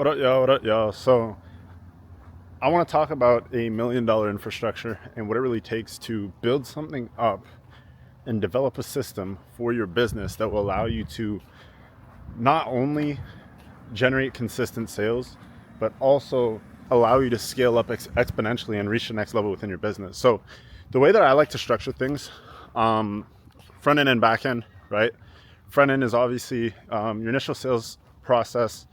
What up, y'all? What up, y'all? So, I want to talk about $1 million infrastructure and what it really takes to build something up and develop a system for your business that will allow you to not only generate consistent sales, but also allow you to scale up exponentially and reach the next level within your business. So, the way that I like to structure things, front end and back end, right? Front end is obviously your initial sales process,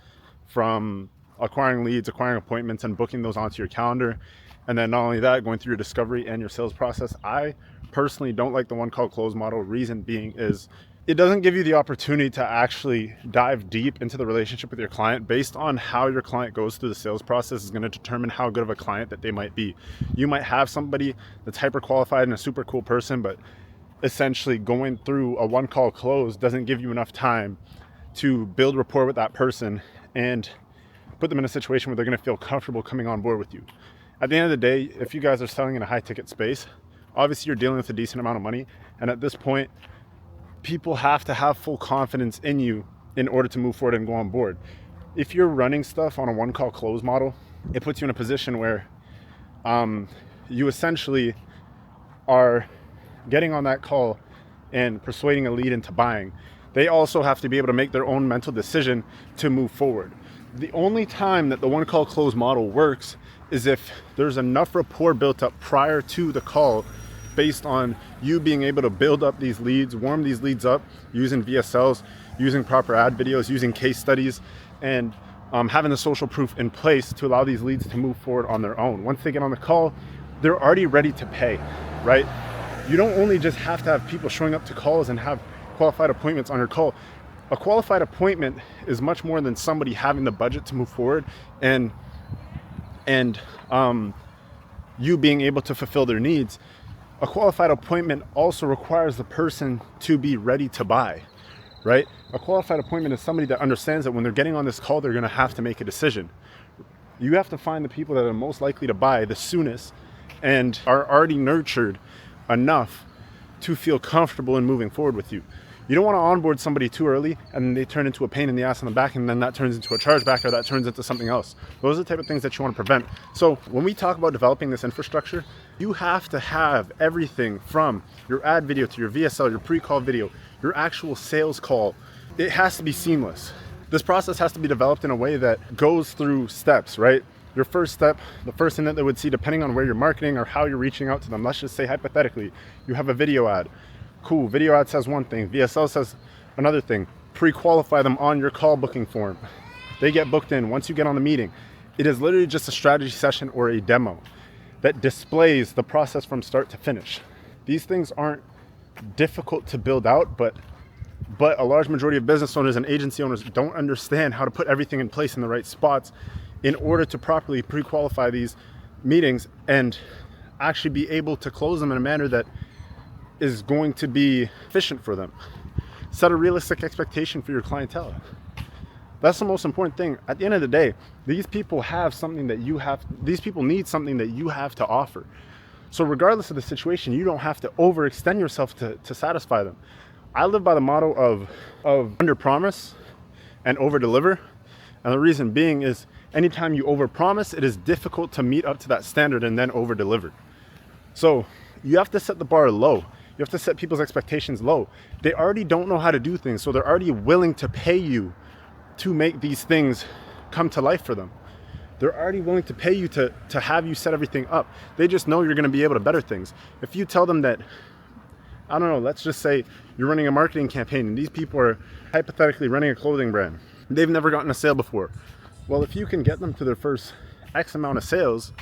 from acquiring leads, acquiring appointments, and booking those onto your calendar. And then not only that, going through your discovery and your sales process. I personally don't like the one call close model. Reason being is it doesn't give you the opportunity to actually dive deep into the relationship with your client. Based on how your client goes through the sales process is going to determine how good of a client that they might be. You might have somebody that's hyper qualified and a super cool person, but essentially going through a one call close doesn't give you enough time to build rapport with that person and put them in a situation where they're going to feel comfortable coming on board with you. At the end of the day, if you guys are selling in a high ticket space, obviously you're dealing with a decent amount of money. And at this point, people have to have full confidence in you in order to move forward and go on board. If you're running stuff on a one call close model, it puts you in a position where you essentially are getting on that call and persuading a lead into buying. They also have to be able to make their own mental decision to move forward. The only time that the one call close model works is if there's enough rapport built up prior to the call, based on you being able to build up these leads, warm these leads up using VSLs, using proper ad videos, using case studies, and having the social proof in place to allow these leads to move forward on their own. Once they get on the call, they're already ready to pay, right? You don't only just have to have people showing up to calls and have qualified appointments on your call. A qualified appointment is much more than somebody having the budget to move forward and you being able to fulfill their needs. A qualified appointment also requires the person to be ready to buy, right? A qualified appointment is somebody that understands that when they're getting on this call, they're going to have to make a decision. You have to find the people that are most likely to buy the soonest and are already nurtured enough to feel comfortable in moving forward with you. You don't want to onboard somebody too early and they turn into a pain in the ass on the back, and then that turns into a chargeback or that turns into something else. Those are the type of things that you want to prevent. So when we talk about developing this infrastructure, you have to have everything from your ad video to your VSL, your pre-call video, your actual sales call. It has to be seamless. This process has to be developed in a way that goes through steps, right? Your first step, the first thing that they would see, depending on where you're marketing or how you're reaching out to them, let's just say hypothetically, you have a video ad. Cool, video ad says one thing, VSL says another thing. Pre-qualify them on your call booking form. They get booked in. Once you get on the meeting, it is literally just a strategy session or a demo that displays the process from start to finish. These things aren't difficult to build out, but a large majority of business owners and agency owners don't understand how to put everything in place in the right spots in order to properly pre-qualify these meetings and actually be able to close them in a manner that is going to be efficient for them. Set a realistic expectation for your clientele. That's the most important thing. At the end of the day, these people have something that you have, these people need something that you have to offer. So regardless of the situation, you don't have to overextend yourself to satisfy them. I live by the motto of under promise and over deliver. And the reason being is anytime you over promise, it is difficult to meet up to that standard and then over deliver. So you have to set the bar low. You have to set people's expectations low. They already don't know how to do things, so they're already willing to pay you to make these things come to life for them. They're already willing to pay you to have you set everything up. They just know you're going to be able to better things. If you tell them that, I don't know, let's just say you're running a marketing campaign and these people are hypothetically running a clothing brand. They've never gotten a sale before. Well, if you can get them to their first X amount of sales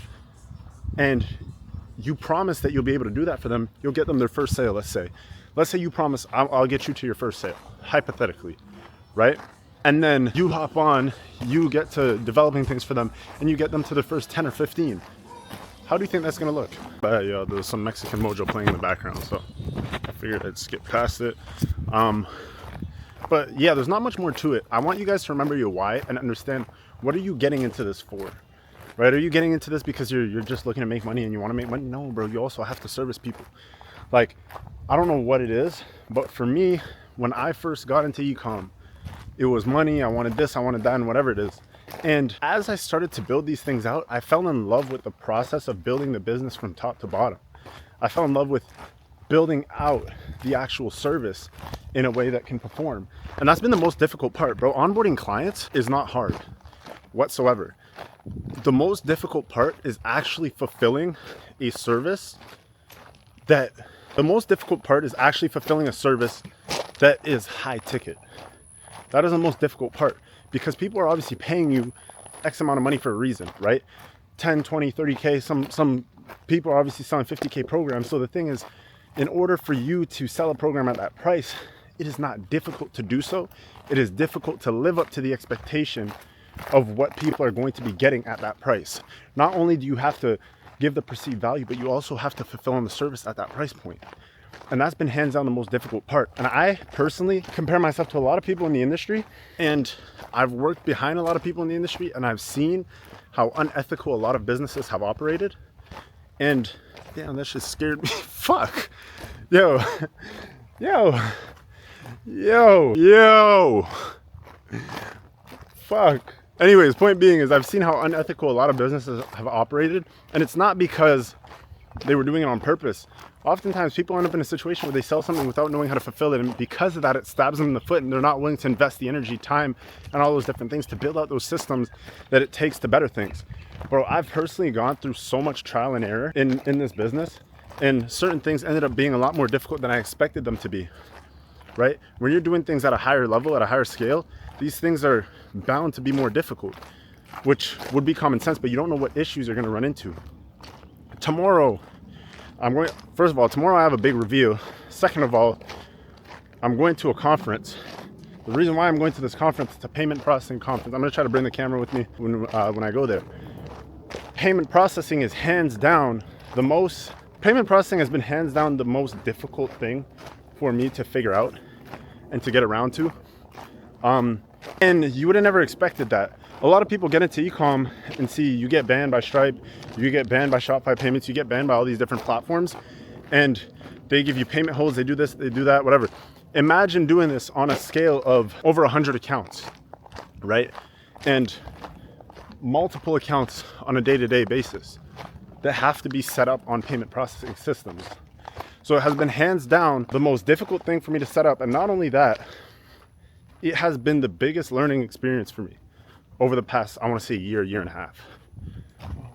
and you promise that you'll be able to do that for them, you'll get them their first sale. Let's say you promise I'll get you to your first sale, hypothetically, right? And then you hop on, you get to developing things for them and you get them to the first 10 or 15. How do you think that's gonna look? But yeah, there's some Mexican mojo playing in the background, so I figured I'd skip past it. But yeah, there's not much more to it. I want you guys to remember your why and understand, what are you getting into this for? Right? Are you getting into this because you're just looking to make money and you want to make money? No, bro, you also have to service people. Like, I don't know what it is, but for me, when I first got into e-com, it was money. I wanted this, I wanted that, and whatever it is. And as I started to build these things out, I fell in love with the process of building the business from top to bottom. I fell in love with building out the actual service in a way that can perform. And that's been the most difficult part, bro. Onboarding clients is not hard whatsoever. The most difficult part is actually fulfilling a service that is high ticket. That is the most difficult part, because people are obviously paying you X amount of money for a reason, right? 10, 20, 30K, some people are obviously selling 50K programs. So the thing is, in order for you to sell a program at that price, it is not difficult to do so. It is difficult to live up to the expectation of what people are going to be getting at that price. Not only do you have to give the perceived value, but you also have to fulfill on the service at that price point. And that's been hands down the most difficult part. And I personally compare myself to a lot of people in the industry, and I've worked behind a lot of people in the industry, and I've seen how unethical a lot of businesses have operated. And damn, that shit scared me. Fuck. Yo. Fuck. Anyways, point being is I've seen how unethical a lot of businesses have operated, and it's not because they were doing it on purpose. Oftentimes people end up in a situation where they sell something without knowing how to fulfill it, and because of that, it stabs them in the foot, and they're not willing to invest the energy, time, and all those different things to build out those systems that it takes to better things. Bro, I've personally gone through so much trial and error in this business, and certain things ended up being a lot more difficult than I expected them to be, right? When you're doing things at a higher level, at a higher scale, these things are bound to be more difficult, which would be common sense, but you don't know what issues you're going to run into. Tomorrow I have a big review. Second of all, I'm going to a conference. The reason why I'm going to this conference, it's a payment processing conference. I'm going to try to bring the camera with me when I go there. Payment processing has been hands down the most difficult thing for me to figure out and to get around to. And you would have never expected that. A lot of people get into e-com and see you get banned by Stripe, you get banned by Shopify payments, you get banned by all these different platforms, and they give you payment holds, they do this, they do that, whatever. Imagine doing this on a scale of over 100 accounts, right? And multiple accounts on a day-to-day basis that have to be set up on payment processing systems. So it has been hands down the most difficult thing for me to set up. And not only that, it has been the biggest learning experience for me over the past, I want to say year and a half,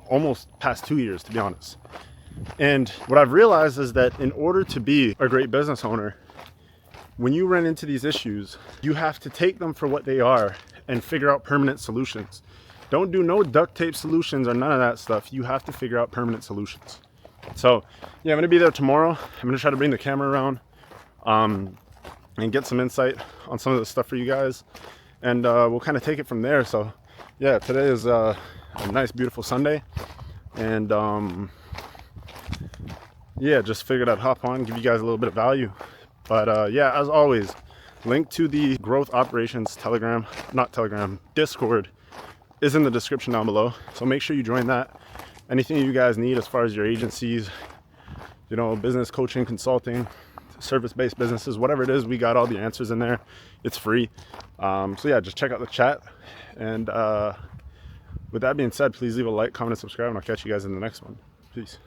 almost past 2 years, to be honest. And what I've realized is that in order to be a great business owner, when you run into these issues, you have to take them for what they are and figure out permanent solutions. Don't do no duct tape solutions or none of that stuff. You have to figure out permanent solutions. So yeah, I'm gonna be there tomorrow. I'm gonna try to bring the camera around and get some insight on some of the stuff for you guys. And we'll kind of take it from there. So yeah, today is a nice, beautiful Sunday. And yeah, just figured I'd hop on, give you guys a little bit of value. But yeah, as always, link to the Growth Operations Discord is in the description down below. So make sure you join that. Anything you guys need as far as your agencies, you know, business coaching, consulting, service-based businesses, whatever it is, we got all the answers in there. It's free. So yeah, just check out the chat. And with that being said, please leave a like, comment, and subscribe, and I'll catch you guys in the next one. Peace.